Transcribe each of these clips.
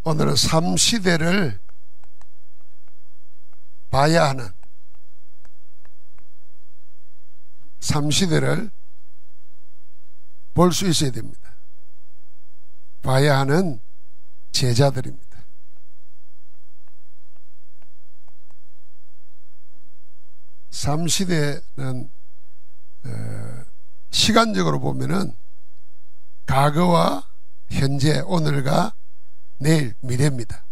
오늘은 3시대를 봐야 하는, 3시대를 볼 수 있어야 됩니다. 봐야 하는 제자들입니다. 삼시대는 시간적으로 보면은 과거와 현재, 오늘과 내일, 미래입니다.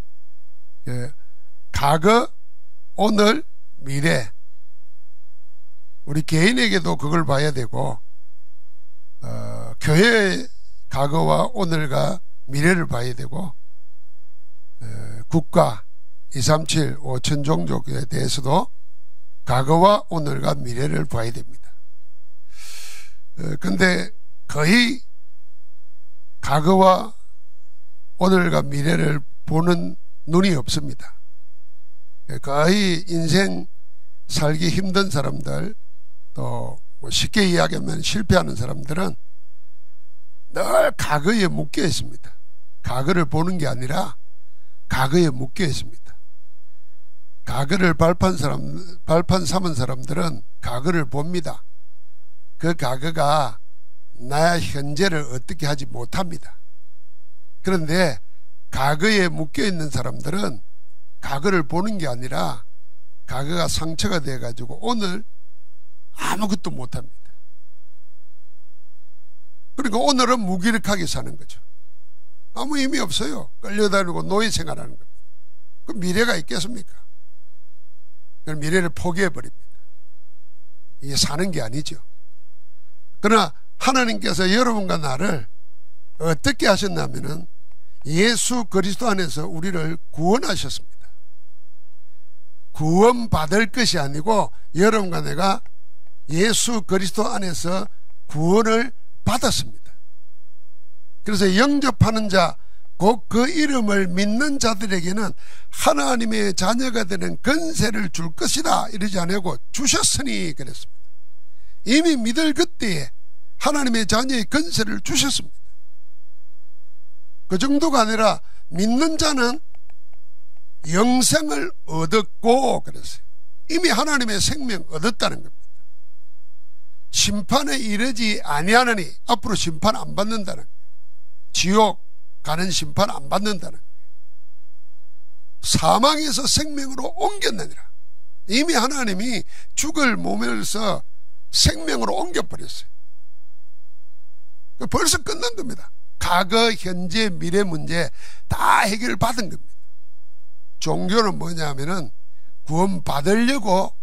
과거, 오늘, 미래. 우리 개인에게도 그걸 봐야 되고, 교회의 과거와 오늘과 미래를 봐야 되고, 국가 237 5천 종족에 대해서도 과거와 오늘과 미래를 봐야 됩니다. 근데 거의 과거와 오늘과 미래를 보는 눈이 없습니다. 거의 인생 살기 힘든 사람들, 또 쉽게 이야기하면 실패하는 사람들은 늘 과거에 묶여 있습니다. 과거를 보는 게 아니라 과거에 묶여 있습니다. 과거를 발판 삼은 사람들은 과거를 봅니다. 그 과거가 나의 현재를 어떻게 하지 못합니다. 그런데 과거에 묶여 있는 사람들은 과거를 보는 게 아니라 과거가 상처가 되어 가지고 오늘 아무것도 못합니다. 그러니까 오늘은 무기력하게 사는 거죠. 아무 의미 없어요. 끌려다니고 노예 생활하는 겁니다. 그 미래가 있겠습니까? 그럼 미래를 포기해버립니다. 이게 사는 게 아니죠. 그러나 하나님께서 여러분과 나를 어떻게 하셨냐면은 예수 그리스도 안에서 우리를 구원하셨습니다. 구원받을 것이 아니고 여러분과 내가 예수 그리스도 안에서 구원을 받았습니다. 그래서 영접하는 자, 곧 그 이름을 믿는 자들에게는 하나님의 자녀가 되는 권세를 줄 것이다 이러지 않고 주셨으니 그랬습니다. 이미 믿을 그때에 하나님의 자녀의 권세를 주셨습니다. 그 정도가 아니라 믿는 자는 영생을 얻었고 그랬어요. 이미 하나님의 생명 얻었다는 겁니다. 심판에 이르지 아니하느니 앞으로 심판 안 받는다는 거예요. 지옥 가는 심판 안 받는다는 거예요. 사망에서 생명으로 옮겼느니라. 이미 하나님이 죽을 몸에서 생명으로 옮겨버렸어요. 벌써 끝난 겁니다. 과거, 현재, 미래 문제 다 해결받은 겁니다. 종교는 뭐냐면은 구원 받으려고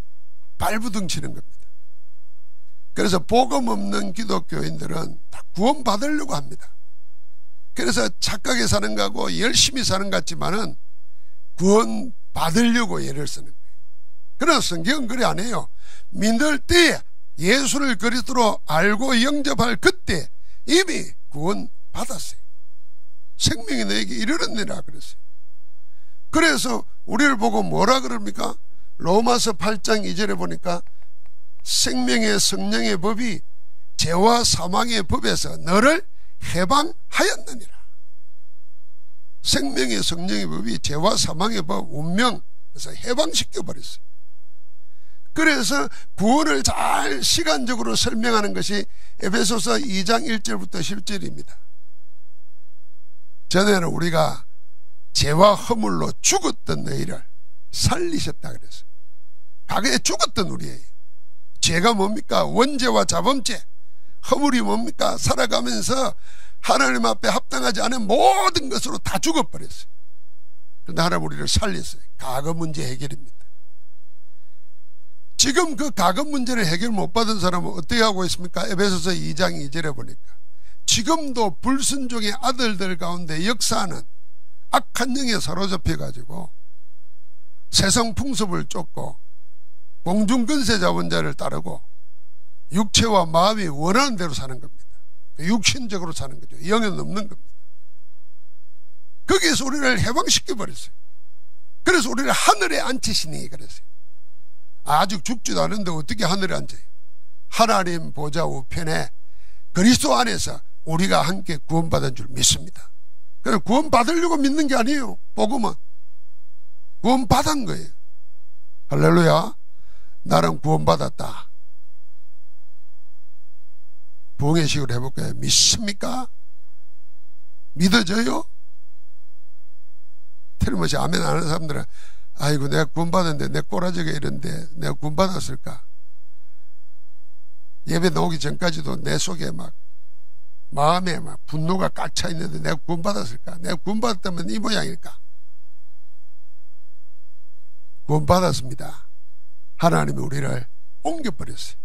발부둥 치는 겁니다. 그래서 복음 없는 기독교인들은 다 구원 받으려고 합니다. 그래서 착하게 사는 거하고 열심히 사는 것 같지만은 구원 받으려고 애를 쓰는 거예요. 그러나 성경은 그래 안 해요. 믿을 때 예수를 그리스도로 알고 영접할 그때 이미 구원 받았어요. 생명이 너에게 이르렀느니라 그랬어요. 그래서 우리를 보고 뭐라 그럽니까? 로마서 8장 2절에 보니까 생명의 성령의 법이 죄와 사망의 법에서 너를 해방하였느니라. 생명의 성령의 법이 죄와 사망의 법, 운명에서 해방시켜버렸어요. 그래서 구원을 잘 시간적으로 설명하는 것이 에베소서 2장 1절부터 10절입니다. 전에는 우리가 죄와 허물로 죽었던 너희를 살리셨다 그랬어요. 과거에 죽었던 우리예요. 죄가 뭡니까? 원죄와 자범죄. 허물이 뭡니까? 살아가면서 하나님 앞에 합당하지 않은 모든 것으로 다 죽어버렸어요. 그런데 하나님 우리를 살렸어요. 과거 문제 해결입니다. 지금 그 과거 문제를 해결 못 받은 사람은 어떻게 하고 있습니까? 에베소서 2장 2절에 보니까 지금도 불순종의 아들들 가운데 역사하는 악한 영에 사로잡혀 가지고 세상 풍습을 쫓고 공중권세 잡은 자를 따르고 육체와 마음이 원하는 대로 사는 겁니다. 육신적으로 사는 거죠. 영은 없는 겁니다. 거기에서 우리를 해방시켜 버렸어요. 그래서 우리를 하늘에 앉히시니 그랬어요. 아직 죽지도 않은데 어떻게 하늘에 앉아요? 하나님 보좌 우편에 그리스도 안에서 우리가 함께 구원받은 줄 믿습니다. 그래서 구원받으려고 믿는 게 아니에요. 복음은 구원받은 거예요. 할렐루야. 나는 구원받았다. 부흥회식을 해볼까요? 믿습니까? 믿어져요? 틀림없이 아멘 안 하는 사람들은 아이고 내가 구원받았는데 내 꼬라지가 이런데 내가 구원받았을까? 예배 나오기 전까지도 내 속에 막 마음에 막 분노가 꽉 차 있는데 내가 구원받았을까? 내가 구원받았다면 이 모양일까? 구원받았습니다. 하나님이 우리를 옮겨버렸어요.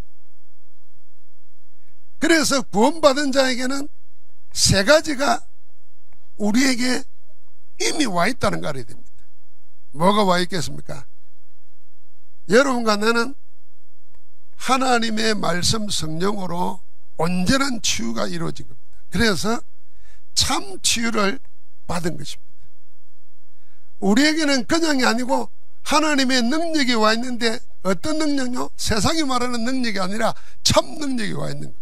그래서 구원받은 자에게는 세 가지가 우리에게 이미 와 있다는 거 알아야 됩니다. 뭐가 와 있겠습니까? 여러분과 나는 하나님의 말씀 성령으로 온전한 치유가 이루어진 겁니다. 그래서 참 치유를 받은 것입니다. 우리에게는 그냥이 아니고 하나님의 능력이 와 있는데 어떤 능력요? 세상이 말하는 능력이 아니라 참 능력이 와 있는 겁니다.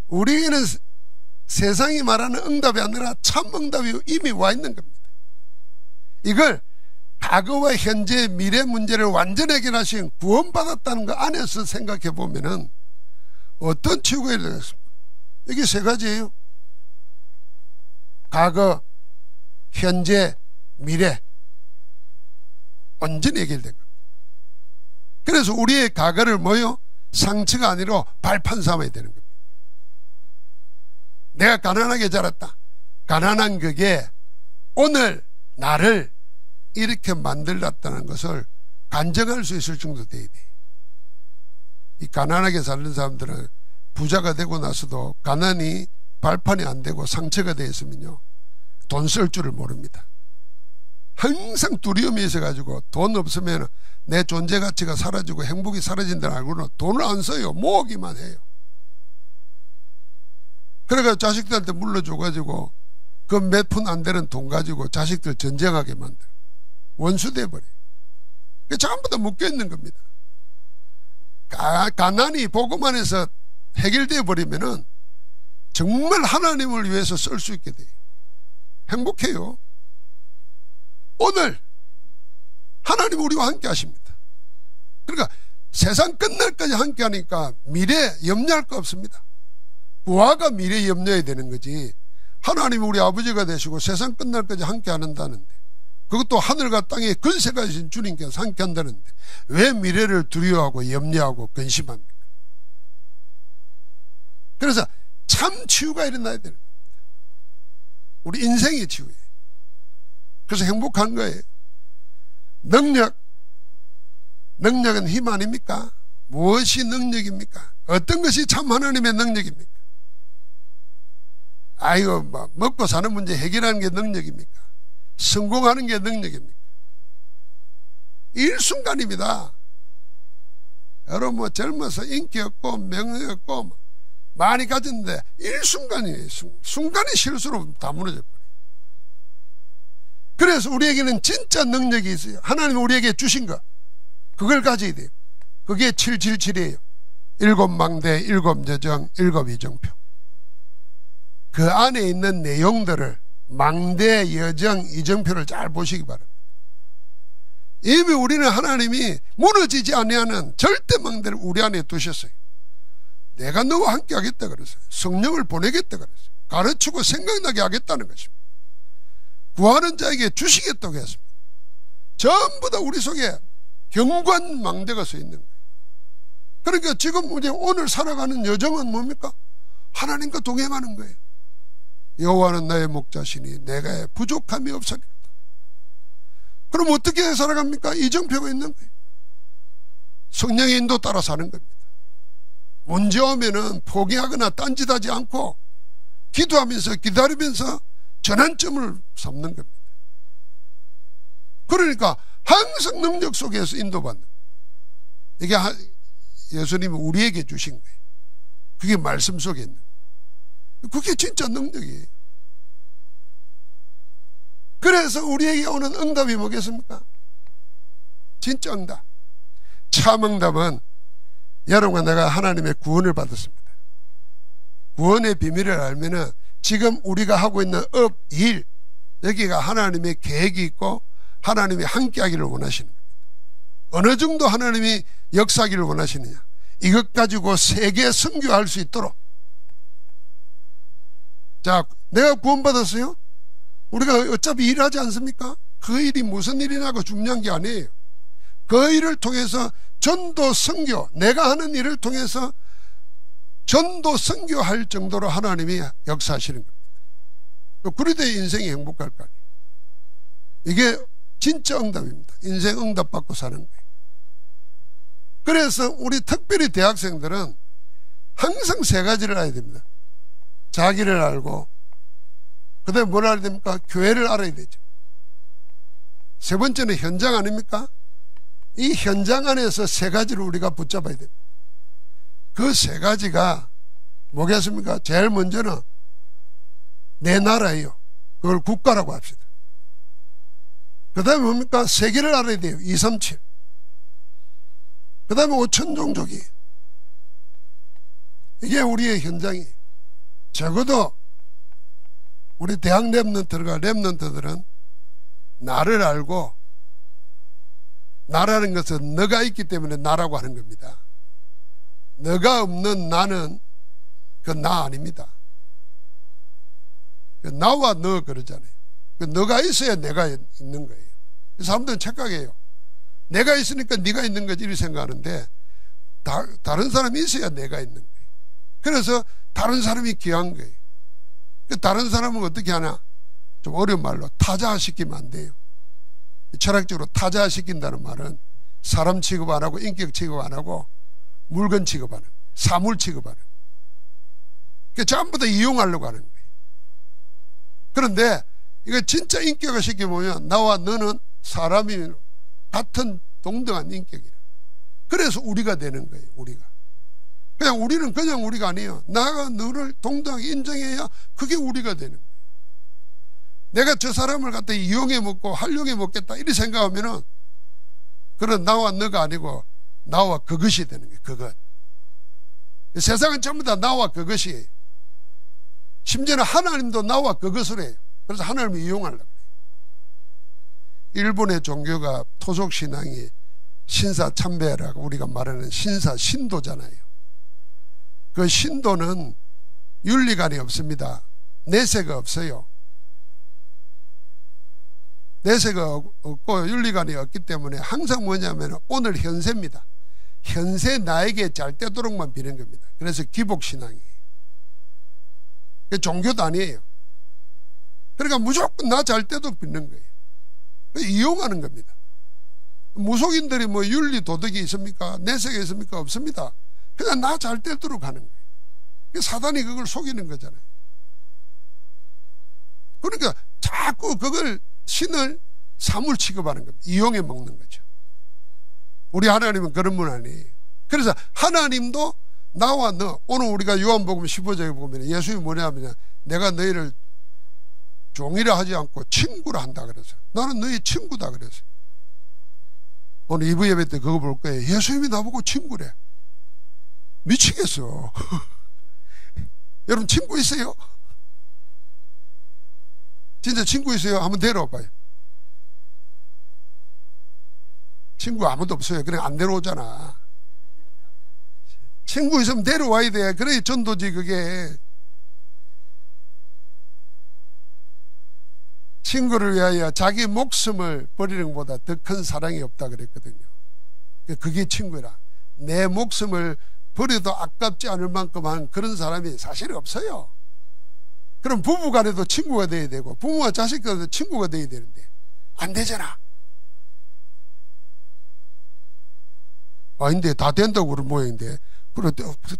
우리에게는 세상이 말하는 응답이 아니라 참 응답이 이미 와 있는 겁니다. 이걸 과거와 현재 미래 문제를 완전히 해결하신 구원받았다는 거 안에서 생각해 보면은 어떤 치유가 일어났습니까? 이게 세 가지예요. 과거, 현재, 미래 완전히 해결된 겁니다. 그래서 우리의 과거를 뭐요? 상처가 아니라 발판 삼아야 되는 겁니다. 내가 가난하게 자랐다. 가난한 그게 오늘 나를 이렇게 만들었다는 것을 간증할 수 있을 정도 돼야 돼. 이 가난하게 사는 사람들은 부자가 되고 나서도 가난이 발판이 안 되고 상처가 되어 있으면요 돈 쓸 줄을 모릅니다. 항상 두려움이 있어가지고 돈 없으면 내 존재 가치가 사라지고 행복이 사라진다는 알고는 돈을 안 써요. 모으기만 해요. 그래가 자식들한테 물러줘가지고 그 몇 푼 안 되는 돈 가지고 자식들 전쟁하게 만들어. 원수 돼버려요. 전부 다 묶여있는 겁니다. 가난이 복음 안에서 해결되어 버리면은 정말 하나님을 위해서 쓸 수 있게 돼요. 행복해요. 오늘 하나님 우리와 함께 하십니다. 그러니까 세상 끝날까지 함께 하니까 미래 염려할 거 없습니다. 부하가 미래 염려해야 되는 거지. 하나님이 우리 아버지가 되시고 세상 끝날까지 함께 한다는데 그것도 하늘과 땅에 근세가 되신 주님께서 함께 한다는데 왜 미래를 두려워하고 염려하고 근심합니까? 그래서 참 치유가 일어나야 되는 겁니다. 우리 인생의 치유예요. 그래서 행복한 거예요. 능력은 힘 아닙니까? 무엇이 능력입니까? 어떤 것이 참 하나님의 능력입니까? 아이고 먹고 사는 문제 해결하는 게 능력입니까? 성공하는 게 능력입니까? 일순간입니다. 여러분 뭐 젊어서 인기 없고 명예 없고 많이 가졌는데 일순간이에요. 순간의 실수로 다 무너져 버려요. 그래서 우리에게는 진짜 능력이 있어요. 하나님이 우리에게 주신 거 그걸 가져야 돼요. 그게 777이에요 7망대 7여정 7이정표. 그 안에 있는 내용들을 망대, 여정, 이정표를 잘 보시기 바랍니다. 이미 우리는 하나님이 무너지지 아니하는 절대 망대를 우리 안에 두셨어요. 내가 너와 함께 하겠다 그랬어요. 성령을 보내겠다 그랬어요. 가르치고 생각나게 하겠다는 것입니다. 구하는 자에게 주시겠다고 했습니다. 전부 다 우리 속에 경관 망대가 서 있는 거예요. 그러니까 지금 우리 오늘 살아가는 여정은 뭡니까? 하나님과 동행하는 거예요. 여호와는 나의 목자시니 내가 부족함이 없으리로다. 그럼 어떻게 살아갑니까? 이정표가 있는 거예요. 성령의 인도 따라 사는 겁니다. 문제 오면은 포기하거나 딴짓하지 않고 기도하면서 기다리면서 전환점을 삼는 겁니다. 그러니까 항상 능력 속에서 인도받는 거예요. 이게 예수님이 우리에게 주신 거예요. 그게 말씀 속에 있는 거예요. 그게 진짜 능력이에요. 그래서 우리에게 오는 응답이 뭐겠습니까? 진짜 응답. 참 응답은 여러분과 내가 하나님의 구원을 받았습니다. 구원의 비밀을 알면은 지금 우리가 하고 있는 업, 일 여기가 하나님의 계획이 있고 하나님이 함께하기를 원하시는 겁니다. 어느 정도 하나님이 역사하기를 원하시느냐, 이것 가지고 세계 선교할 수 있도록. 자, 내가 구원받았어요? 우리가 어차피 일하지 않습니까? 그 일이 무슨 일이냐고 중요한 게 아니에요. 그 일을 통해서 전도 선교, 내가 하는 일을 통해서 전도 선교할 정도로 하나님이 역사하시는 겁니다. 그래야 인생이 행복할 거 아니에요. 이게 진짜 응답입니다. 인생 응답 받고 사는 거예요. 그래서 우리 특별히 대학생들은 항상 세 가지를 알아야 됩니다. 자기를 알고, 그 다음에 뭘 알아야 됩니까? 교회를 알아야 되죠. 세 번째는 현장 아닙니까? 이 현장 안에서 세 가지를 우리가 붙잡아야 됩니다. 그 세 가지가 뭐겠습니까? 제일 먼저는 내 나라예요. 그걸 국가라고 합시다. 그 다음에 뭡니까? 세계를 알아야 돼요. 237. 그 다음에 5천종족이. 이게 우리의 현장이에요. 적어도 우리 대학 랩런트들은 나를 알고, 나라는 것은 너가 있기 때문에 나라고 하는 겁니다. 너가 없는 나는 그 나 아닙니다. 그 나와 너 그러잖아요. 그 너가 있어야 내가 있는 거예요. 사람들은 착각해요. 내가 있으니까 네가 있는 거지 이렇게 생각하는데, 다른 사람이 있어야 내가 있는 거예요. 그래서 다른 사람이 귀한 거예요. 그 다른 사람은 어떻게 하냐? 좀 어려운 말로 타자시키면 안 돼요. 철학적으로 타자시킨다는 말은 사람 취급 안 하고 인격 취급 안 하고 물건 취급하는, 사물 취급하는, 그 전부 다 이용하려고 하는 거예요. 그런데 이거 진짜 인격을 시켜보면 나와 너는 사람이 같은 동등한 인격이라. 그래서 우리가 되는 거예요. 우리는 그냥 우리가 아니에요. 나가 너를 동등하게 인정해야 그게 우리가 되는 거예요. 내가 저 사람을 갖다 이용해 먹고 활용해 먹겠다 이렇게 생각하면은 그런 나와 너가 아니고 나와 그것이 되는 거예요. 그것. 세상은 전부 다 나와 그것이에요. 심지어는 하나님도 나와 그것을 해요. 그래서 하나님을 이용하려고 해요. 일본의 종교가 토속신앙이 신사참배라고 우리가 말하는 신도잖아요. 그 신도는 윤리관이 없습니다. 내세가 없어요. 내세가 없고 윤리관이 없기 때문에 항상 뭐냐면 오늘 현세입니다. 현세 나에게 잘 되도록만 비는 겁니다. 그래서 기복신앙이에요. 종교도 아니에요. 그러니까 무조건 나 잘 되도록 빚는 거예요. 이용하는 겁니다. 무속인들이 뭐 윤리 도덕이 있습니까? 내세가 있습니까? 없습니다. 그냥 나 잘 되도록 하는 거예요. 사단이 그걸 속이는 거잖아요. 그러니까 자꾸 그걸 신을 사물 취급하는 겁니다. 이용해 먹는 거죠. 우리 하나님은 그런 분 아니에요. 그래서 하나님도 나와 너, 오늘 우리가 요한복음 15장에 보면 예수님이 뭐냐면 내가 너희를 종이라 하지 않고 친구라 한다 그래서 나는 너희 친구다 그래서 오늘 2부 예배 때 그거 볼 거예요. 예수님이 나보고 친구래. 미치겠어. 여러분 친구 있어요? 진짜 친구 있어요? 한번 데려와 봐요. 친구 아무도 없어요. 그냥 안 데려오잖아. 친구 있으면 데려와야 돼. 그래 전도지 그게. 친구를 위하여 자기 목숨을 버리는 것보다 더 큰 사랑이 없다 그랬거든요. 그게 친구라. 내 목숨을 버려도 아깝지 않을 만큼 한 그런 사람이 사실 없어요. 그럼 부부간에도 친구가 돼야 되고 부모와 자식간에도 친구가 돼야 되는데 안 되잖아. 아닌데 다 된다고 그런 모양인데 그래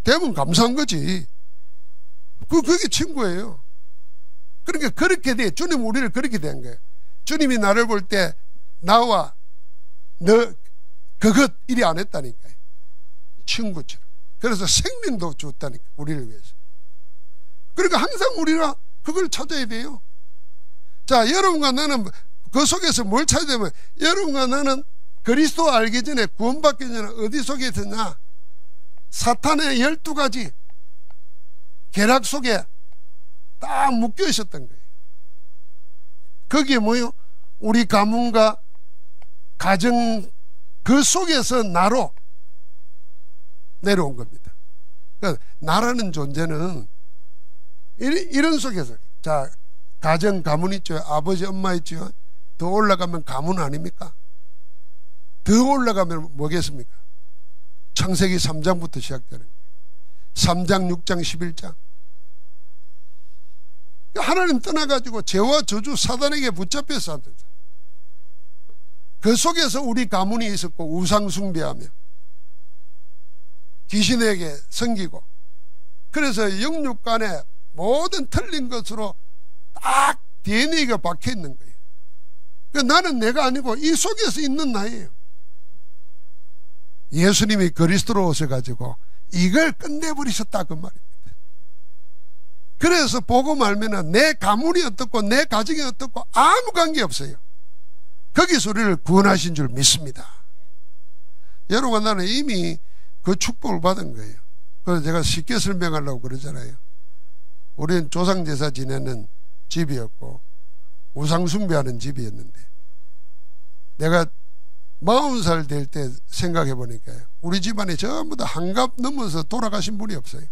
되면 감사한 거지. 그게 친구예요. 그러니까 그렇게 돼. 주님 우리를 그렇게 된 거예요. 주님이 나를 볼 때 나와 너 그것 이리 안 했다니까요. 친구처럼. 그래서 생명도 줬다니까 우리를 위해서. 그러니까 항상 우리가 그걸 찾아야 돼요. 자, 여러분과 나는 그 속에서 뭘 찾아야 되면 여러분과 나는 그리스도 알기 전에 구원받기 전에 어디 속에 있었냐? 사탄의 12가지 계략 속에 딱 묶여 있었던 거예요. 거기에 뭐요? 우리 가문과 가정 그 속에서 나로 내려온 겁니다. 그러니까 나라는 존재는 이런 속에서, 자, 가정 가문 있죠. 아버지 엄마 있죠. 더 올라가면 가문 아닙니까? 더 올라가면 뭐겠습니까? 창세기 3장부터 시작되는 거예요. 3장 6장 11장. 하나님 떠나가지고 죄와 저주 사단에게 붙잡혀 살던, 그 속에서 우리 가문이 있었고 우상 숭배하며 귀신에게 섬기고, 그래서 영육간에 모든 틀린 것으로 딱 DNA가 박혀 있는 거예요. 그러니까 나는 내가 아니고 이 속에서 있는 나예요. 예수님이 그리스도로 오셔가지고 이걸 끝내버리셨다 그 말입니다. 그래서 복음 알면은 내 가문이 어떻고 내 가정이 어떻고 아무 관계 없어요. 거기서 우리를 구원하신 줄 믿습니다. 여러분, 나는 이미 그 축복을 받은 거예요. 그래서 제가 쉽게 설명하려고 그러잖아요. 우리는 조상제사 지내는 집이었고 우상 숭배하는 집이었는데, 내가 40살 될 때 생각해 보니까요, 우리 집안에 전부 다 한갑 넘어서 돌아가신 분이 없어요.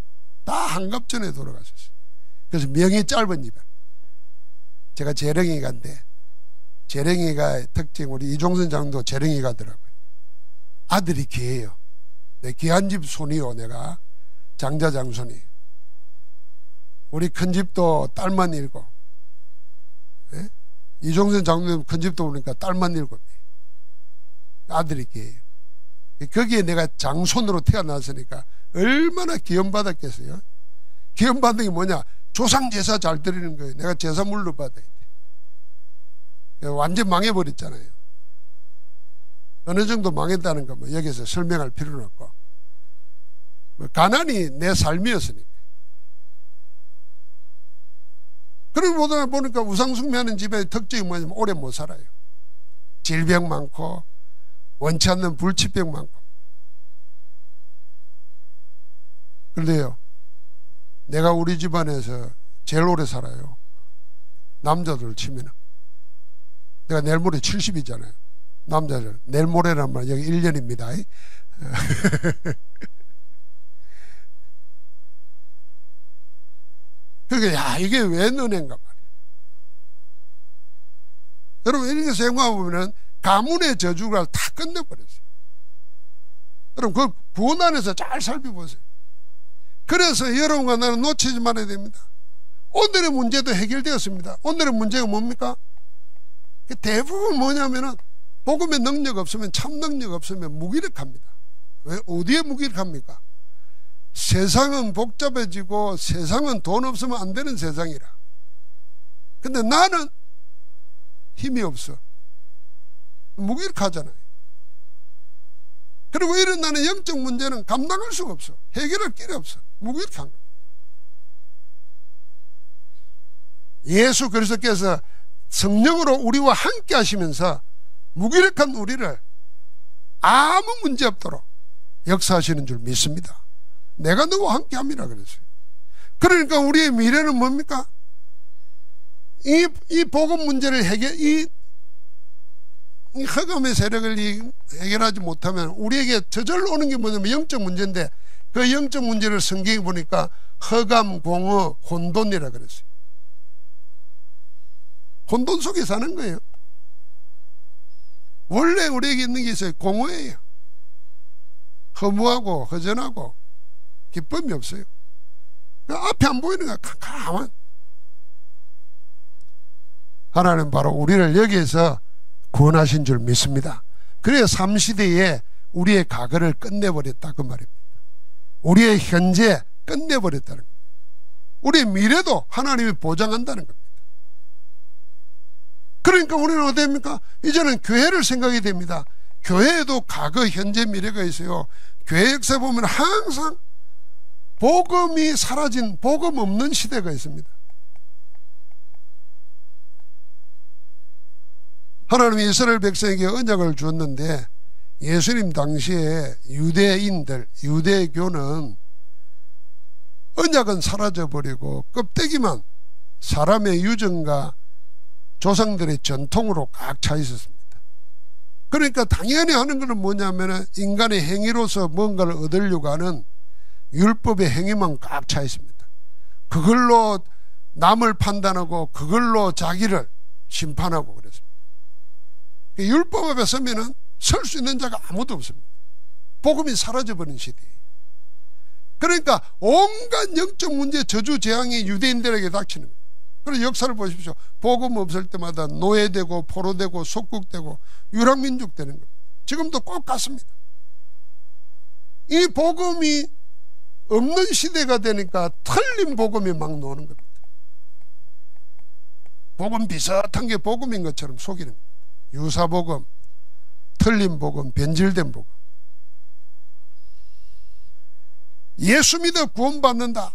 다 한갑 전에 돌아가셨어요. 그래서 명이 짧은 집안. 제가 재령이가인데, 재령이가 특징, 우리 이종선 장도 재령이가더라고요. 아들이 귀해요. 내 귀한 집 손이요. 내가 장자 장손이. 우리 큰 집도 딸만 7. 네? 이종선 장로님 큰 집도 보니까 딸만 7. 아들이 귀해요. 거기에 내가 장손으로 태어났으니까 얼마나 기원받았겠어요. 기원받는 게 뭐냐? 조상 제사 잘 드리는 거예요. 내가 제사 물로 받아야 돼. 완전 망해버렸잖아요. 어느 정도 망했다는 거 뭐 여기서 설명할 필요는 없고, 가난이 내 삶이었으니까. 그러고 보니까 우상숭배하는 집의 특징이 뭐냐면 오래 못 살아요. 질병 많고 원치 않는 불치병 많고. 그런데요, 내가 우리 집안에서 제일 오래 살아요. 남자들 치면은. 내가 내일 모레 70이잖아요. 남자들. 내일 모레란 말, 여기 1년입니다. 그러니까, 야, 이게 왜 은혜인가 말이에요. 여러분, 이렇게 생각해보면 가문의 저주가 다 끝내버렸어요. 여러분, 그 구원 안에서 잘 살펴보세요. 그래서 여러분과 나는 놓치지 말아야 됩니다. 오늘의 문제도 해결되었습니다. 오늘의 문제가 뭡니까? 대부분 뭐냐면은 복음의 능력 없으면, 참 능력 없으면 무기력합니다. 왜? 어디에 무기력합니까? 세상은 복잡해지고 세상은 돈 없으면 안 되는 세상이라. 근데 나는 힘이 없어. 무기력하잖아요. 그리고 이런 나는 영적 문제는 감당할 수가 없어. 해결할 길이 없어. 무기력한 거. 예수 그리스도께서 성령으로 우리와 함께 하시면서 무기력한 우리를 아무 문제 없도록 역사하시는 줄 믿습니다. 내가 너와 함께 합니다 그랬어요. 그러니까 우리의 미래는 뭡니까? 이 복음 문제를 이 흑암의 세력을 해결하지 못하면 우리에게 저절로 오는 게 뭐냐면 영적 문제인데, 그 영적 문제를 성경에 보니까 흑암, 공허, 혼돈이라 그랬어요. 혼돈 속에 사는 거예요. 원래 우리에게 있는 게 있어요. 공허예요. 허무하고 허전하고 기쁨이 없어요. 앞에 안 보이는 거야. 가만. 하나님 바로 우리를 여기에서 구원하신 줄 믿습니다. 그래서 삼시대에 우리의 과거를 끝내버렸다 그 말입니다. 우리의 현재 끝내버렸다는 겁니다. 우리의 미래도 하나님이 보장한다는 겁니다. 그러니까 우리는 어떻게 됩니까? 이제는 교회를 생각이 됩니다. 교회에도 과거, 현재, 미래가 있어요. 교회 역사 보면 항상 복음이 사라진, 복음 없는 시대가 있습니다. 하나님이 이스라엘 백성에게 언약을 주었는데, 예수님 당시에 유대인들, 유대교는 언약은 사라져버리고 껍데기만, 사람의 유전과 조상들의 전통으로 꽉 차 있었습니다. 그러니까 당연히 하는 것은 뭐냐면 인간의 행위로서 뭔가를 얻으려고 하는 율법의 행위만 꽉 차 있습니다. 그걸로 남을 판단하고 그걸로 자기를 심판하고 그랬습니다. 율법 앞에 서면은 설 수 있는 자가 아무도 없습니다. 복음이 사라져버린 시대예요. 그러니까 온갖 영적 문제, 저주, 재앙이 유대인들에게 닥치는 거예요. 그래서 역사를 보십시오. 복음 없을 때마다 노예되고 포로되고 속국되고 유랑민족 되는 겁니다. 지금도 꼭 같습니다. 이 복음이 없는 시대가 되니까 틀린 복음이 막 나오는 겁니다. 복음 비슷한 게 복음인 것처럼 속이는 겁니다. 유사복음, 틀린 복음, 변질된 복음. 예수 믿어 구원받는다.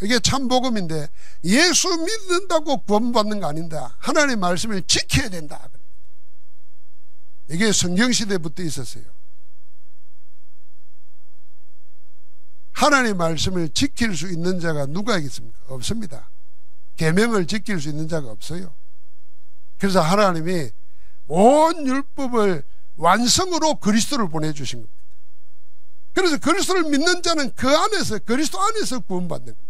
이게 참 복음인데 예수 믿는다고 구원받는 거 아닌다. 하나님의 말씀을 지켜야 된다. 이게 성경시대부터 있었어요. 하나님의 말씀을 지킬 수 있는 자가 누가 있습니까? 없습니다. 계명을 지킬 수 있는 자가 없어요. 그래서 하나님이 온 율법을 완성으로 그리스도를 보내주신 겁니다. 그래서 그리스도를 믿는 자는 그 안에서, 그리스도 안에서 구원받는 겁니다.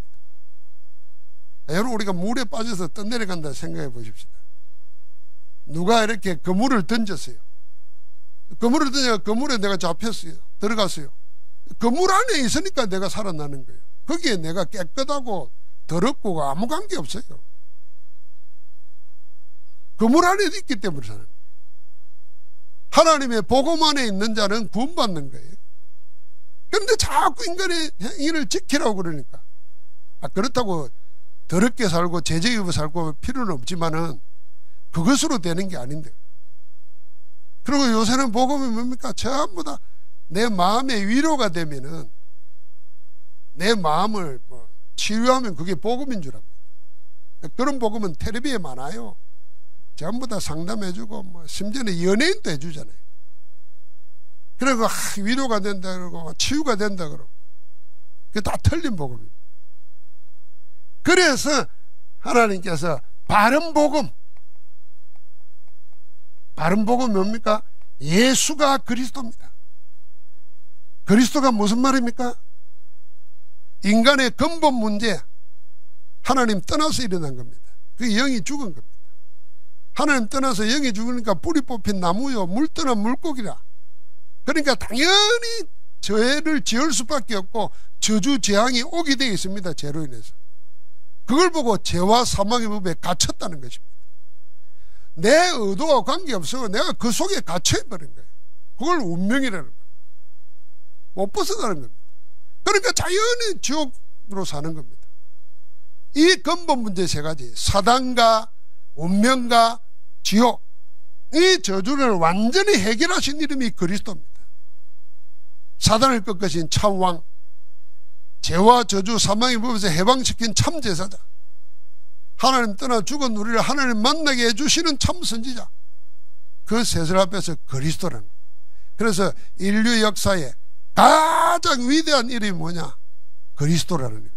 여러분, 우리가 물에 빠져서 떠내려간다 생각해 보십시다. 누가 이렇게 그물을 던졌어요. 그물을 던져서 그물에 내가 잡혔어요. 들어갔어요. 그물 안에 있으니까 내가 살아나는 거예요. 거기에 내가 깨끗하고 더럽고 아무 관계 없어요. 그물 안에 있기 때문에 사는 거예요. 하나님의 복음 안에 있는 자는 구원받는 거예요. 그런데 자꾸 인간의 행위를 지키라고 그러니까. 그렇다고 더럽게 살고 제재 입어 살고 필요는 없지만은 그것으로 되는 게 아닌데. 그리고 요새는 복음이 뭡니까? 전부 다 내 마음의 위로가 되면은 내 마음을 치유하면 그게 복음인 줄 압니다. 그런 복음은 텔레비에 많아요. 전부 다 상담해주고 심지어는 연예인도 해주잖아요. 그리고 위로가 된다 그러고 치유가 된다 그러고 그게 다 틀린 복음입니다. 그래서 하나님께서 바른 복음 뭡니까? 예수가 그리스도입니다. 그리스도가 무슨 말입니까? 인간의 근본 문제, 하나님 떠나서 일어난 겁니다. 그게 영이 죽은 겁니다. 하나님 떠나서 영이 죽으니까 뿌리 뽑힌 나무요 물 떠난 물고기라. 그러니까 당연히 죄를 지을 수밖에 없고 저주 재앙이 오게 되어 있습니다. 죄로 인해서. 그걸 보고 죄와 사망의 법에 갇혔다는 것입니다. 내 의도와 관계없어 내가 그 속에 갇혀버린 거예요. 그걸 운명이라는 거예요. 못 벗어나는 겁니다. 그러니까 자연히 지옥으로 사는 겁니다. 이 근본 문제 세 가지, 사단과 운명과 지옥, 이 저주를 완전히 해결하신 이름이 그리스도입니다. 사단을 꺾으신 참왕, 죄와 저주 사망의 법에서 해방시킨 참제사자, 하나님 떠나 죽은 우리를 하나님 만나게 해주시는 참선지자, 그 셋을 앞에서 그리스도라는 거예요. 그래서 인류 역사에 가장 위대한 이름이 뭐냐? 그리스도라는 이름입니다.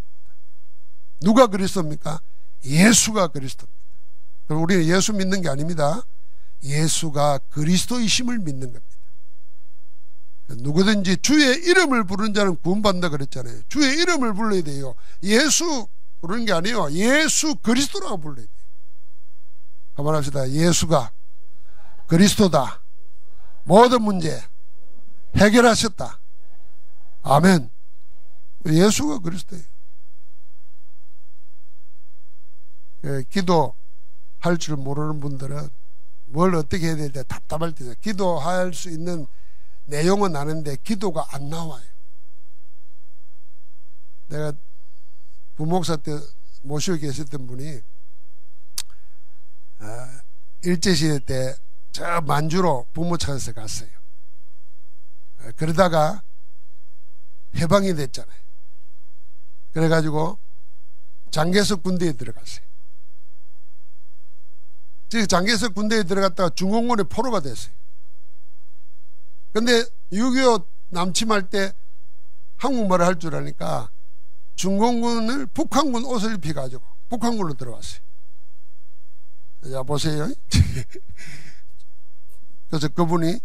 누가 그리스도입니까? 예수가 그리스도입니다. 그럼 우리는 예수 믿는 게 아닙니다. 예수가 그리스도이심을 믿는 겁니다. 누구든지 주의 이름을 부르는 자는 구원받는다 그랬잖아요. 주의 이름을 불러야 돼요. 예수 부르는 게 아니에요. 예수 그리스도라고 불러야 돼요. 한번 합시다. 예수가 그리스도다. 모든 문제 해결하셨다. 아멘. 예수가 그리스도예요. 기도할 줄 모르는 분들은 뭘 어떻게 해야 될지 답답할 때 기도할 수 있는 내용은 아는데 기도가 안 나와요. 내가 부목사 때 모시고 계셨던 분이 일제시대 때 저 만주로 부모 찾아서 갔어요. 그러다가 해방이 됐잖아요. 그래가지고 장개석 군대에 들어갔어요. 장개석 군대에 들어갔다가 중공군의 포로가 됐어요. 근데 6.25 남침할 때 한국말을 할 줄 아니까 중공군을 북한군 옷을 입혀가지고 북한군으로 들어왔어요. 자, 보세요. 그래서 그분이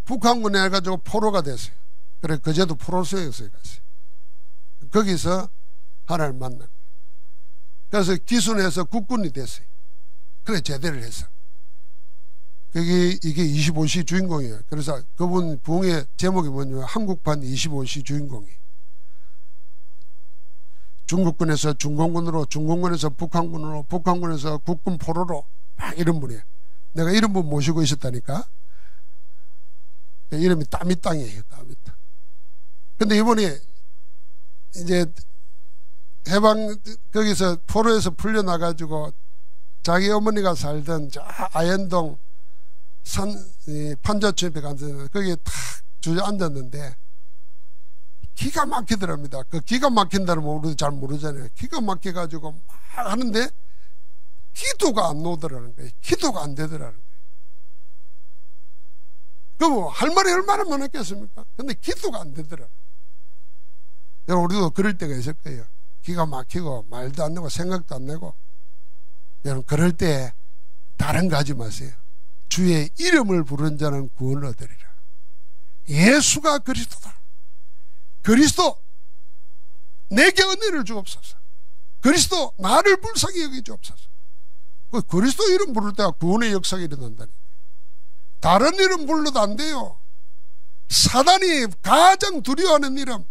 북한군에 해가지고 포로가 됐어요. 그래, 그제도 포로수용소에 갔어요. 거기서 하나님을 만난 거예요. 그래서 기순해서 국군이 됐어요. 그래, 제대를 했어. 이게 25시 주인공이에요. 그래서 그분 부흥의 제목이 뭐냐면 한국판 25시 주인공이. 중국군에서 중공군으로, 중공군에서 북한군으로, 북한군에서 국군 포로로 막 이런 분이에요. 내가 이런 분 모시고 있었다니까. 이름이 따미땅이에요. 따미땅. 근데 이분이 이제 거기서 포로에서 풀려나가지고 자기 어머니가 살던 저 아현동 판자촌에 가서 거기에 탁 주저앉았는데 기가 막히더랍니다. 그 기가 막힌다는 건 우리도 잘 모르잖아요. 기가 막혀가지고 막 하는데 기도가 안 나오더라는 거예요. 기도가 안 되더라는 거예요. 그럼 할 말이 얼마나 많았겠습니까? 근데 기도가 안 되더라. 여러분, 우리도 그럴 때가 있을 거예요. 기가 막히고 말도 안 되고 생각도 안 나고. 여러분, 그럴 때 다른 거 하지 마세요. 주의 이름을 부른 자는 구원을 얻으리라. 예수가 그리스도다. 그리스도 내게 은혜를 주옵소서. 그리스도 나를 불쌍히 여기 주옵소서. 그 그리스도 이름 부를 때가 구원의 역사가 일어난다니. 다른 이름 불러도 안 돼요. 사단이 가장 두려워하는 이름.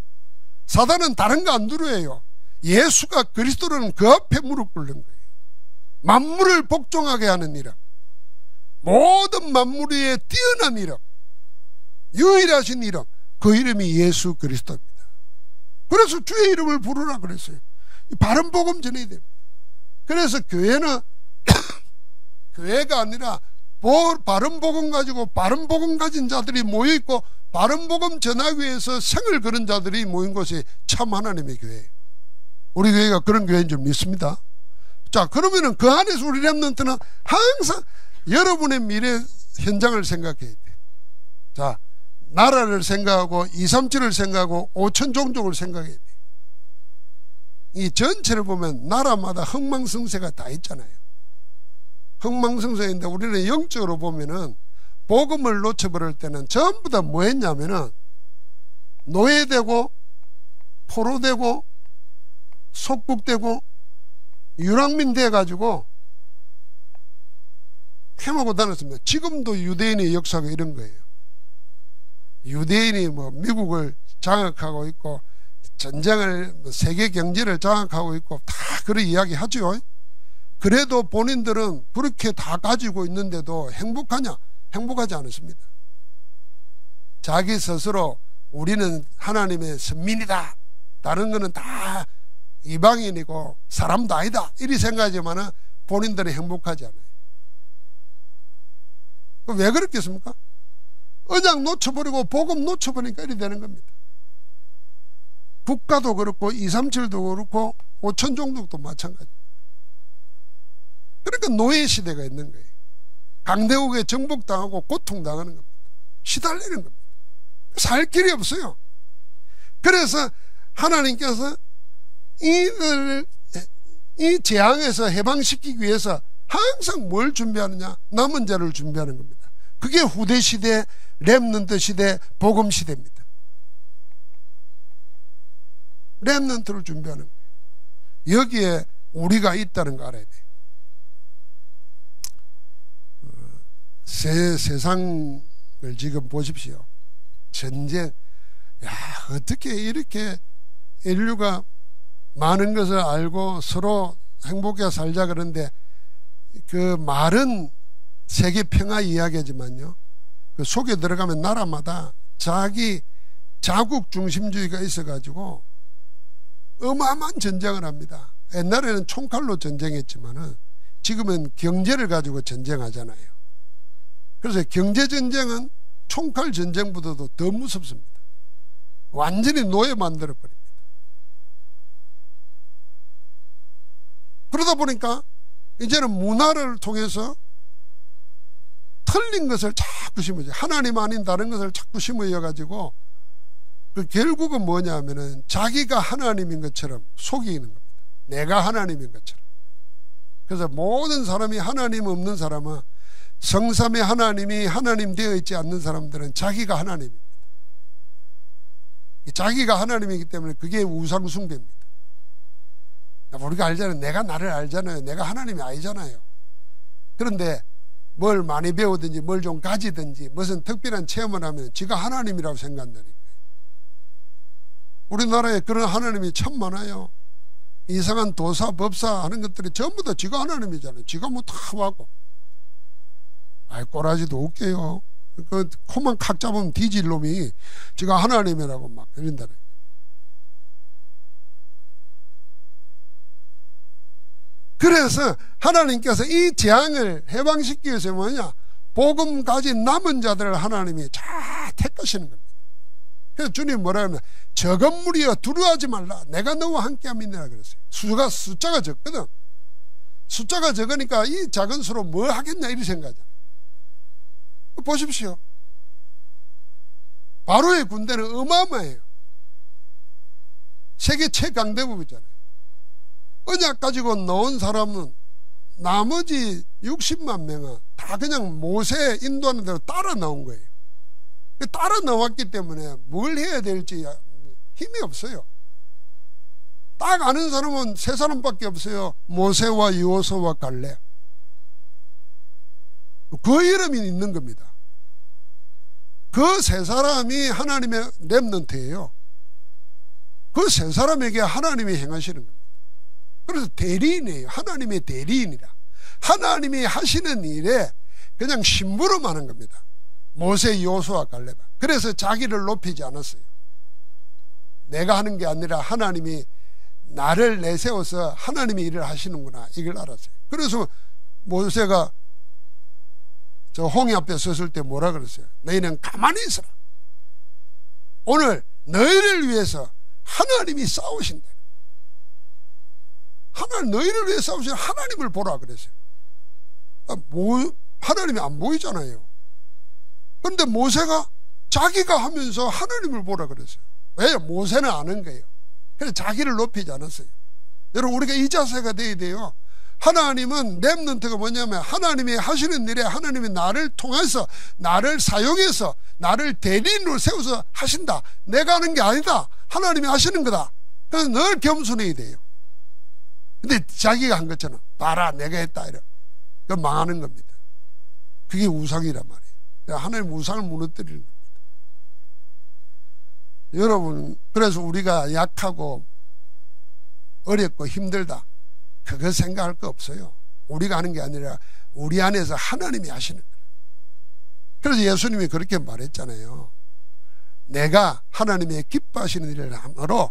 사단은 다른 거 안 두려워해요. 예수가 그리스도라는 그 앞에 무릎 꿇는 거예요. 만물을 복종하게 하는 이름, 모든 만물 위에 뛰어난 이름, 유일하신 이름, 그 이름이 예수 그리스도입니다. 그래서 주의 이름을 부르라 그랬어요. 바른 복음 전해야 됩니다. 그래서 교회는 교회가 아니라 바른 복음 가지고 바른 복음 가진 자들이 모여있고 바른 복음 전하기 위해서 생을 거는 자들이 모인 곳이 참 하나님의 교회예요. 우리 교회가 그런 교회인 줄 믿습니다. 자, 그러면은 그 안에서 우리 렘넌트는 항상 여러분의 미래 현장을 생각해야 돼요. 자, 나라를 생각하고 237을 생각하고 5천 종족을 생각해야 돼요. 이 전체를 보면 나라마다 흥망성쇠가 다 있잖아요. 흥망성쇠인데 우리는 영적으로 보면은 복음을 놓쳐버릴 때는 전부 다 뭐 했냐면은 노예되고 포로되고 속국되고 유랑민 돼가지고 헤매고 다녔습니다. 지금도 유대인의 역사가 이런 거예요. 유대인이 뭐 미국을 장악하고 있고 전쟁을 세계 경제를 장악하고 있고 다 그런 이야기 하죠. 그래도 본인들은 그렇게 다 가지고 있는데도 행복하냐? 행복하지 않습니다. 자기 스스로 우리는 하나님의 선민이다, 다른 거는 다 이방인이고 사람도 아니다, 이리 생각하지만 본인들은 행복하지 않아요. 왜 그렇겠습니까? 언약 놓쳐버리고 복음 놓쳐버리니까 이리 되는 겁니다. 국가도 그렇고 237도 그렇고 5천 종족도 마찬가지. 그러니까 노예 시대가 있는 거예요. 강대국에 정복당하고 고통당하는 겁니다. 시달리는 겁니다. 살 길이 없어요. 그래서 하나님께서 이 재앙에서 해방시키기 위해서 항상 뭘 준비하느냐? 남은 자를 준비하는 겁니다. 그게 후대 시대, 렘넌트 시대, 복음 시대입니다. 렘넌트를 준비하는 거예요. 여기에 우리가 있다는 거 알아야 돼요. 세상을 지금 보십시오. 전쟁, 야, 어떻게 이렇게 인류가 많은 것을 알고 서로 행복하게 살자 그러는데, 그 말은 세계 평화 이야기지만요, 그 속에 들어가면 나라마다 자기 자국 중심주의가 있어가지고 어마어마한 전쟁을 합니다. 옛날에는 총칼로 전쟁했지만은 지금은 경제를 가지고 전쟁하잖아요. 그래서 경제전쟁은 총칼 전쟁보다도 더 무섭습니다. 완전히 노예 만들어버립니다. 그러다 보니까 이제는 문화를 통해서 틀린 것을 자꾸 심어요. 하나님 아닌 다른 것을 자꾸 심어여가지고 그 결국은 뭐냐면은, 하, 면, 은, 자기가 하나님인 것처럼 속이는 겁니다. 내가 하나님인 것처럼. 그러다 보니까 이제는 문화를 통해서 틀린 것을 자꾸 심어요. 하나님 아닌 다른 것을 자꾸 심어여가지고 그 결국은 뭐냐면은, 하, 면, 은, 자기가 하나님인 것처럼 속이는 겁니다. 내가 하나님인 것처럼. 그래서 모든 사람이 하나님 없는 사람은, 성삼의 하나님이 하나님 되어 있지 않는 사람들은 자기가 하나님입니다. 자기가 하나님이기 때문에 그게 우상숭배입니다. 우리가 알잖아요. 내가 나를 알잖아요. 내가 하나님이 아니잖아요. 그런데 뭘 많이 배우든지 뭘 좀 가지든지 무슨 특별한 체험을 하면 지가 하나님이라고 생각한다니까요. 우리나라에 그런 하나님이 참 많아요. 이상한 도사, 법사 하는 것들이 전부 다 지가 하나님이잖아요. 지가 뭐 다 하고. 아이, 꼬라지도 웃겨요. 그 코만 칵 잡으면 뒤질 놈이 지가 하나님이라고 막 이런다네. 그래서 하나님께서 이 재앙을 해방시키기 위해서 뭐냐, 복음 가진 남은 자들을 하나님이 잘 택하시는 겁니다. 그래서 주님 뭐라 하냐, 적은 무리여 두려워하지 말라, 내가 너와 함께함이니라 그랬어요. 숫자가 적거든. 숫자가 적으니까 이 작은 수로 뭐 하겠냐 이렇게 생각하잖아요. 보십시오. 바로의 군대는 어마어마해요. 세계 최강대국이잖아요. 언약 가지고 나온 사람은 나머지 60만 명은 다 그냥 모세 인도하는 대로 따라 나온 거예요. 따라 나왔기 때문에 뭘 해야 될지 힘이 없어요. 딱 아는 사람은 세 사람밖에 없어요. 모세와 여호수아와 갈렙. 그 이름이 있는 겁니다. 그 세 사람이 하나님의 렘넌트예요. 그 세 사람에게 하나님이 행하시는 겁니다. 그래서 대리인이에요. 하나님의 대리인이라. 하나님이 하시는 일에 그냥 심부름하는 겁니다. 모세, 여호수아, 갈렙. 그래서 자기를 높이지 않았어요. 내가 하는 게 아니라 하나님이 나를 내세워서 하나님이 일을 하시는구나, 이걸 알았어요. 그래서 모세가 저 홍해 앞에 섰을 때 뭐라 그랬어요? 너희는 가만히 있어라. 오늘 너희를 위해서 하나님이 싸우신다. 너희를 위해 싸우신 하나님을 보라 그랬어요. 하나님이 안 보이잖아요. 그런데 모세가 자기가 하면서 하나님을 보라 그랬어요. 왜? 모세는 아는 거예요. 그래서 자기를 높이지 않았어요. 여러분, 우리가 이 자세가 돼야 돼요. 하나님은, 렘넌트가 뭐냐면 하나님이 하시는 일에 하나님이 나를 통해서, 나를 사용해서, 나를 대리인으로 세워서 하신다. 내가 하는 게 아니다. 하나님이 하시는 거다. 그래서 늘 겸손해야 돼요. 근데 자기가 한 것처럼 봐라 내가 했다 이래. 그건 망하는 겁니다. 그게 우상이란 말이에요. 하나님 우상을 무너뜨리는 겁니다. 여러분, 그래서 우리가 약하고 어렵고 힘들다, 그거 생각할 거 없어요. 우리가 하는 게 아니라 우리 안에서 하나님이 하시는 거예요. 그래서 예수님이 그렇게 말했잖아요. 내가 하나님의 기뻐하시는 일을 함으로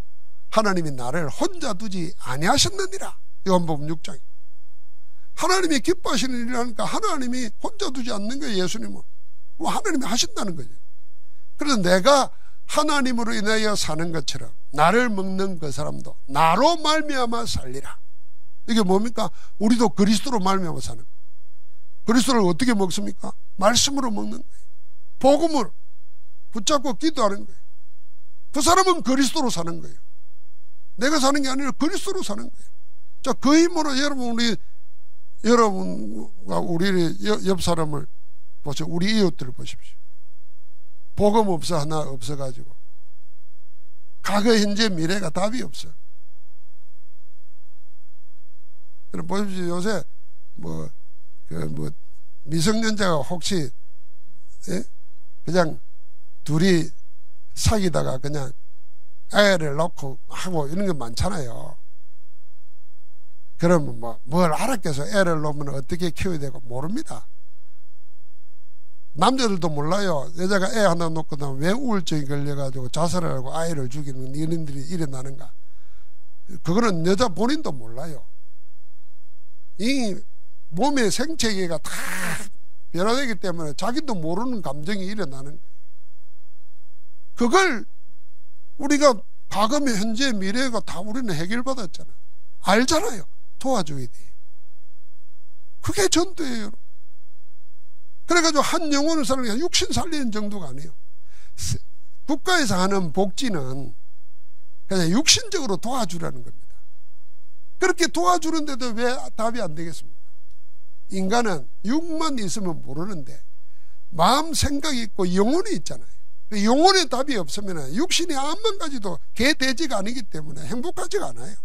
하나님이 나를 혼자 두지 아니하셨느니라. 요한복음 6장. 하나님이 기뻐하시는 일을 하니까 하나님이 혼자 두지 않는 거예요. 예수님은 하나님이 하신다는 거죠. 그래서 내가 하나님으로 인하여 사는 것처럼 나를 먹는 그 사람도 나로 말미암아 살리라. 이게 뭡니까? 우리도 그리스도로 말미암아 사는 거예요. 그리스도를 어떻게 먹습니까? 말씀으로 먹는 거예요. 복음을 붙잡고 기도하는 거예요. 그 사람은 그리스도로 사는 거예요. 내가 사는 게 아니라 그리스도로 사는 거예요. 자, 그 힘으로 여러분과 우리 옆 사람을 보세요. 우리 이웃들을 보십시오. 복음 없어 하나 없어가지고 과거, 현재, 미래가 답이 없어요. 그럼 보십시오. 요새 미성년자가 혹시 그냥 둘이 사귀다가 그냥 애를 낳고 하고 이런 게 많잖아요. 그러면 뭘 알았겠어. 애를 낳으면 어떻게 키워야 되고 모릅니다. 남자들도 몰라요. 여자가 애 하나 놓고 나면 왜 우울증이 걸려가지고 자살을 하고 아이를 죽이는 이런 일이 일어나는가. 그거는 여자 본인도 몰라요. 이 몸의 생체계가 다 변화되기 때문에 자기도 모르는 감정이 일어나는 거예요. 그걸 우리가 과거며 현재 미래가 다 우리는 해결받았잖아요. 알잖아요. 도와줘야 돼요. 그게 전도예요. 그래가지고 한 영혼을 살리는 육신 살리는 정도가 아니에요. 국가에서 하는 복지는 그냥 육신적으로 도와주라는 겁니다. 그렇게 도와주는데도 왜 답이 안 되겠습니까? 인간은 육만 있으면 모르는데 마음, 생각이 있고 영혼이 있잖아요. 영혼의 답이 없으면 육신이 암만 가지도 개돼지가 아니기 때문에 행복하지가 않아요.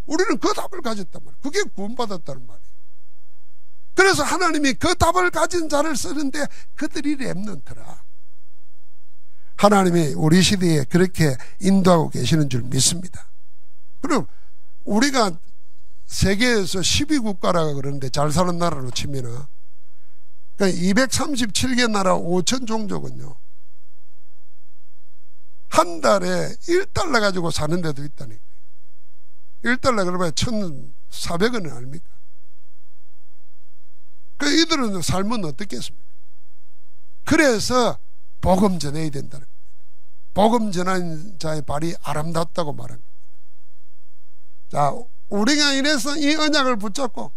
우리는 그 답을 가졌단 말이에요. 그게 구원받았다는 말이에요. 그래서 하나님이 그 답을 가진 자를 쓰는데 그들이 렘넌트라. 하나님이 우리 시대에 그렇게 인도하고 계시는 줄 믿습니다. 그럼 우리가 세계에서 12국가라고 그러는데 잘 사는 나라로 치면은 그러니까 237개 나라 5천 종족은요 한 달에 1달러 가지고 사는 데도 있다니까요. 1달러 그러면 1,400원 아닙니까? 그 이들은 삶은 어떻겠습니까? 그래서 복음 전해야 된다는 겁니다. 복음 전하는 자의 발이 아름답다고 말합니다. 자, 우리가 이래서 이 언약을 붙잡고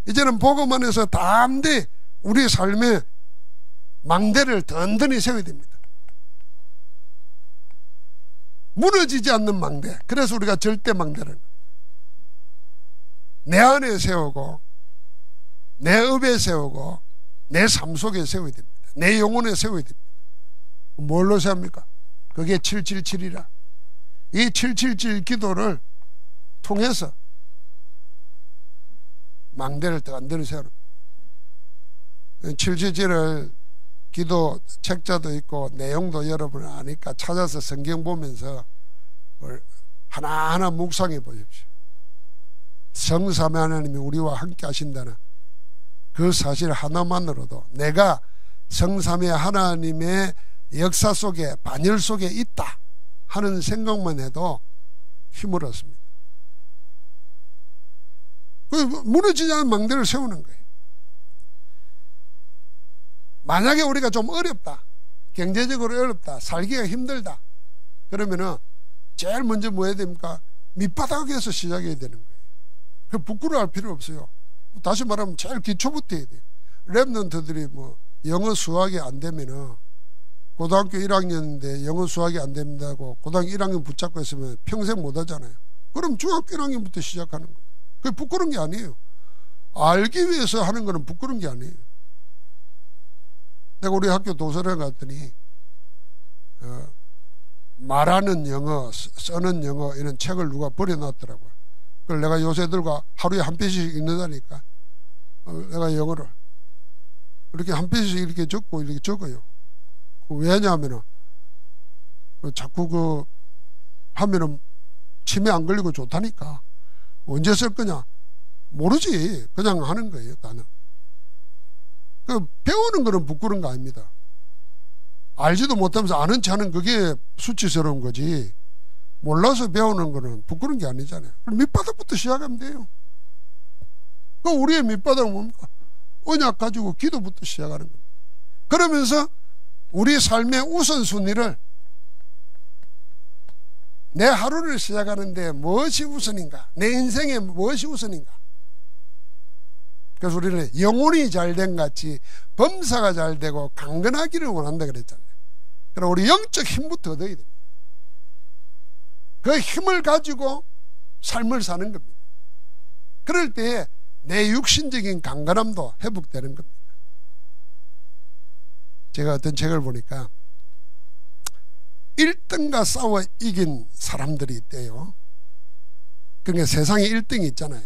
이제는 복음 안에서 담대히 우리 삶의 망대를 든든히 세워야 됩니다. 무너지지 않는 망대. 그래서 우리가 절대 망대를 내 안에 세우고 내 업에 세우고 내 삶 속에 세워야 됩니다. 내 영혼에 세워야 됩니다. 뭘로 세웁니까? 그게 777이라. 이 777 기도를 통해서 망대를 든든히 세우는 777을 기도 책자도 있고 내용도 여러분 아니까 찾아서 성경 보면서 하나하나 묵상해 보십시오. 성삼위 하나님이 우리와 함께 하신다는 그 사실 하나만으로도 내가 성삼위 하나님의 역사 속에 반열 속에 있다 하는 생각만 해도 힘을 얻습니다. 무너지지 않은 망대를 세우는 거예요. 만약에 우리가 좀 어렵다, 경제적으로 어렵다, 살기가 힘들다 그러면은 제일 먼저 뭐 해야 됩니까? 밑바닥에서 시작해야 되는 거예요. 그 부끄러워할 필요 없어요. 다시 말하면 제일 기초부터 해야 돼요. 랩런트들이 뭐 영어 수학이 안 되면은 고등학교 1학년인데 영어 수학이 안 된다고 고등학교 1학년 붙잡고 있으면 평생 못 하잖아요. 그럼 중학교 1학년부터 시작하는 거예요. 그게 부끄러운 게 아니에요. 알기 위해서 하는 거는 부끄러운 게 아니에요. 내가 우리 학교 도서관에 갔더니 말하는 영어, 쓰는 영어 이런 책을 누가 버려놨더라고요. 그걸 내가 요새 들고 하루에 한 페이지씩 읽는다니까. 내가 영어를 이렇게 한 페이지씩 이렇게 적고 이렇게 적어요. 왜냐하면은 자꾸 하면은 치매 안 걸리고 좋다니까. 언제 쓸 거냐? 모르지. 그냥 하는 거예요. 나는. 배우는 거는 부끄러운 거 아닙니다. 알지도 못하면서 아는 체 하는 그게 수치스러운 거지. 몰라서 배우는 거는 부끄러운 게 아니잖아요. 그럼 밑바닥부터 시작하면 돼요. 우리의 밑바닥은 뭡니까? 언약 가지고 기도부터 시작하는 겁니다. 그러면서 우리 삶의 우선순위를 내 하루를 시작하는데 무엇이 우선인가? 내 인생에 무엇이 우선인가? 그래서 우리는 영혼이 잘된 같이 범사가 잘되고 강건하기를 원한다 그랬잖아요. 그럼 우리 영적 힘부터 얻어야 됩니다. 그 힘을 가지고 삶을 사는 겁니다. 그럴 때 내 육신적인 강건함도 회복되는 겁니다. 제가 어떤 책을 보니까 1등과 싸워 이긴 사람들이 있대요. 그러니까 세상에 1등이 있잖아요.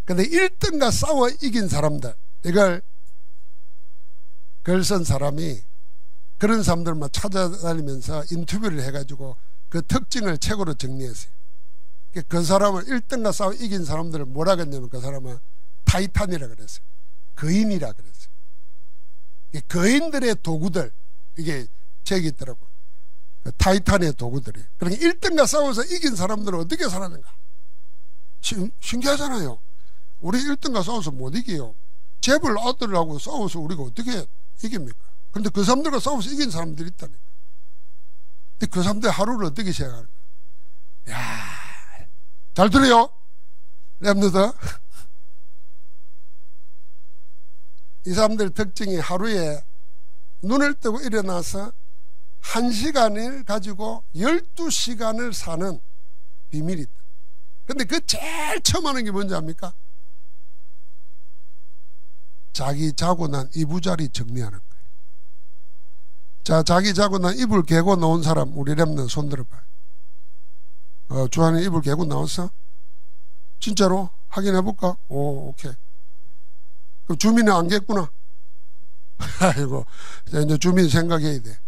근데 1등과 싸워 이긴 사람들, 이걸 글 쓴 사람이 그런 사람들만 찾아다니면서 인터뷰를 해가지고 그 특징을 책으로 정리했어요. 그 사람을 1등과 싸워 이긴 사람들을 뭐라 그랬냐면 그 사람은 타이탄이라 그랬어요. 거인이라 그랬어요. 거인들의 도구들, 이게 책이 있더라고요. 그 타이탄의 도구들이. 그러니까 1등과 싸워서 이긴 사람들은 어떻게 살았는가? 신기하잖아요. 우리 1등과 싸워서 못 이겨요. 재벌 아들하고 싸워서 우리가 어떻게 이깁니까? 그런데 그 사람들과 싸워서 이긴 사람들이 있다니까. 근데 그 사람들 하루를 어떻게 시작하는가? 야, 잘 들어요? 랩너들. 이 사람들 특징이 하루에 눈을 뜨고 일어나서 1시간을 가지고 12시간을 사는 비밀이 있다. 근데 그 제일 처음 하는 게 뭔지 압니까? 자기 자고 난 이부자리 정리하는 거예요. 자, 자기 자고 난 이불 개고 나온 사람 우리 랩는 손 들어봐요. 주한이 이불 개고 나왔어? 진짜로? 확인해볼까? 오, 오케이. 그럼 주민은 안 겠구나. 아이고, 이제 주민 생각해야 돼.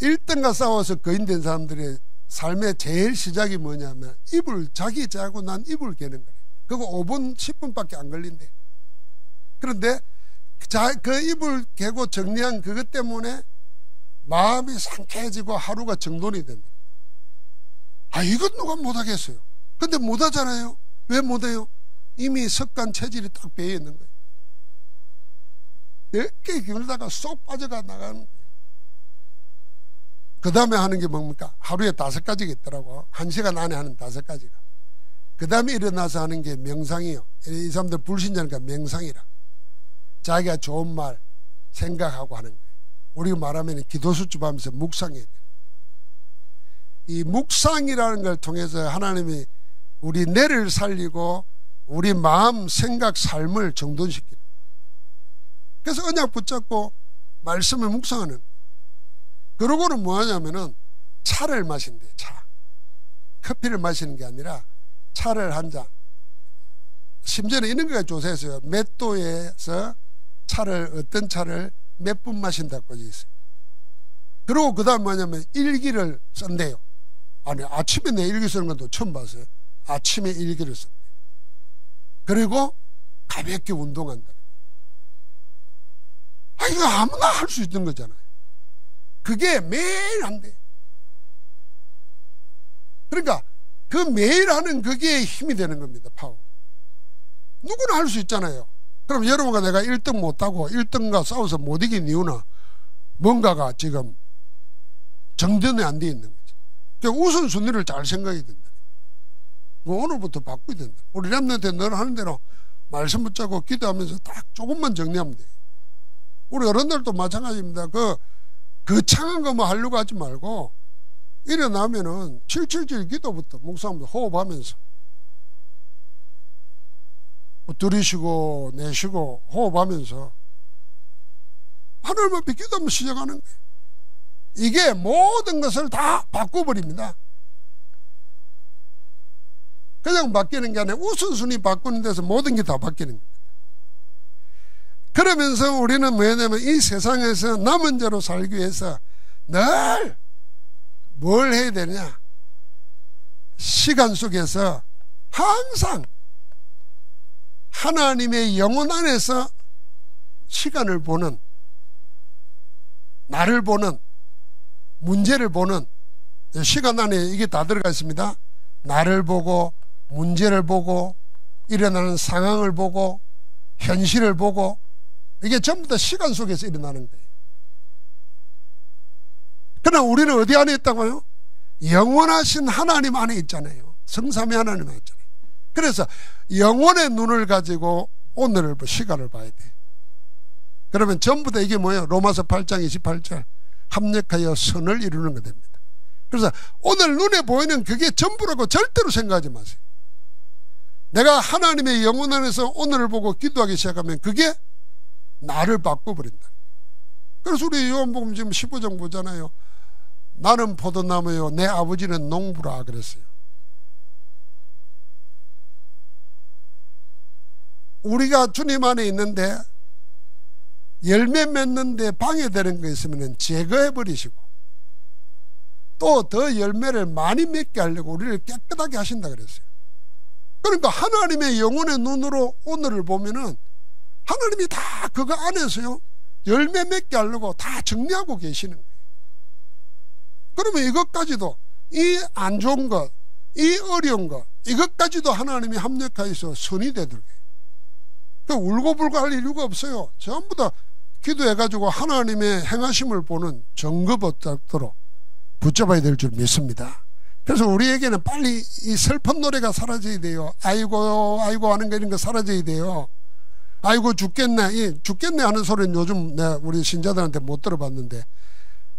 1등과 싸워서 거인된 사람들의 삶의 제일 시작이 뭐냐면 자기 자고 난 이불 개는 거래. 그거 5분 10분밖에 안 걸린대. 그런데 그 이불 개고 정리한 그것 때문에 마음이 상쾌해지고 하루가 정돈이 된다. 이것 누가 못하겠어요. 근데 못하잖아요. 왜 못해요? 이미 습관 체질이 딱 배어 있는 거예요. 이렇게 그러다가 쏙 빠져가 나가는 거예요. 그 다음에 하는 게 뭡니까? 하루에 5가지가 있더라고. 1시간 안에 하는 5가지가. 그 다음에 일어나서 하는 게 명상이요. 이 사람들 불신자니까 명상이라. 자기가 좋은 말 생각하고 하는 거예요. 우리가 말하면 기도수집 하면서 묵상해야 돼요. 이 묵상이라는 걸 통해서 하나님이 우리 뇌를 살리고 우리 마음, 생각, 삶을 정돈시키는 거예요. 그래서 언약 붙잡고 말씀을 묵상하는. 그러고는 뭐 하냐면은 차를 마신대요. 차. 커피를 마시는 게 아니라 차를 한 잔. 심지어는 이런 거가 조사했어요. 몇 도에서 어떤 차를 몇 분 마신다고 있어요. 그리고 그 다음 뭐냐면 일기를 쓴대요. 아니, 아침에 내 일기 쓰는 것도 처음 봤어요. 아침에 일기를 쓴대요. 그리고 가볍게 운동한다. 이거 아무나 할 수 있는 거잖아요. 그게 매일 안 돼. 그러니까 그 매일 하는 그게 힘이 되는 겁니다. 파워. 누구나 할 수 있잖아요. 그럼 여러분과 내가 1등 못하고 1등과 싸워서 못 이긴 이유는 뭔가가 지금 정전이 안 돼 있는 거죠. 그러니까 우선순위를 잘 생각해야 된다. 뭐 오늘부터 바꿔야 된다. 우리 랩런트한테 늘 하는 대로 말씀 붙잡고 기도하면서 딱 조금만 정리하면 돼요. 우리 어른들도 마찬가지입니다. 그 창한 것만 하려고 하지 말고 일어나면은 777 기도부터 묵상하면서 호흡하면서 들이쉬고 내쉬고 호흡하면서 하늘 앞에 기도하면서 시작하는 거예요. 이게 모든 것을 다 바꿔버립니다. 그냥 바뀌는 게 아니라 우선순위 바꾸는 데서 모든 게 다 바뀌는 거예요. 그러면서 우리는 뭐냐면 이 세상에서 남은 자로 살기 위해서 늘 뭘 해야 되냐? 시간 속에서 항상 하나님의 영혼 안에서 시간을 보는, 나를 보는, 문제를 보는, 시간 안에 이게 다 들어가 있습니다. 나를 보고, 문제를 보고, 일어나는 상황을 보고, 현실을 보고, 이게 전부 다 시간 속에서 일어나는 거예요. 그러나 우리는 어디 안에 있다고요? 영원하신 하나님 안에 있잖아요. 성삼위 하나님 안에 있잖아요. 그래서 영혼의 눈을 가지고 오늘을 시간을 봐야 돼. 그러면 전부 다 이게 뭐예요? 로마서 8장 28절 합력하여 선을 이루는 거 됩니다. 그래서 오늘 눈에 보이는 그게 전부라고 절대로 생각하지 마세요. 내가 하나님의 영혼 안에서 오늘을 보고 기도하기 시작하면 그게 나를 바꿔버린다. 그래서 우리 요한복음 지금 15장 보잖아요. 나는 포도나무요 내 아버지는 농부라 그랬어요. 우리가 주님 안에 있는데 열매 맺는데 방해되는 거 있으면 제거해 버리시고 또 더 열매를 많이 맺게 하려고 우리를 깨끗하게 하신다 그랬어요. 그러니까 하나님의 영혼의 눈으로 오늘을 보면은 하나님이 다 그거 안에서요 열매 맺게 하려고 다 정리하고 계시는 거예요. 그러면 이것까지도 이 안 좋은 것, 이 어려운 것 이것까지도 하나님이 합력하여서 선이 되더라고요. 그러니까 울고불고 할 이유가 없어요. 전부 다 기도해가지고 하나님의 행하심을 보는 정거벗도록 붙잡아야 될 줄 믿습니다. 그래서 우리에게는 빨리 이 슬픈 노래가 사라져야 돼요. 아이고 아이고 하는 거 이런 거 사라져야 돼요. 아이고 죽겠네, 죽겠네 하는 소리는 요즘 내가 우리 신자들한테 못 들어봤는데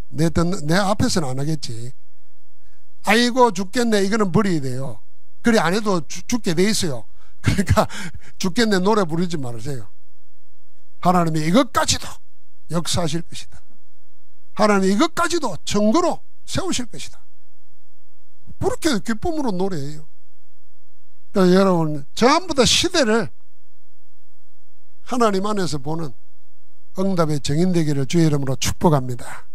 내 앞에서는 안 하겠지. 아이고 죽겠네 이거는 버려야 돼요. 그래 안 해도 죽게 돼 있어요. 그러니까 죽겠네 노래 부르지 말으세요. 하나님이 이것까지도 역사하실 것이다. 하나님이 이것까지도 증거로 세우실 것이다. 그렇게 기쁨으로 노래해요. 그러니까 여러분, 전부 다 시대를 하나님 안에서 보는 응답의 증인되기를 주의 이름으로 축복합니다.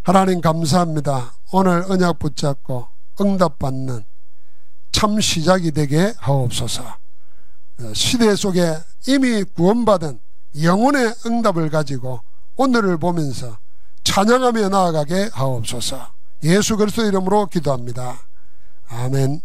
하나님 감사합니다. 오늘 언약 붙잡고 응답받는 참 시작이 되게 하옵소서. 시대 속에 이미 구원받은 영혼의 응답을 가지고 오늘을 보면서 찬양하며 나아가게 하옵소서. 예수 그리스도 이름으로 기도합니다. 아멘.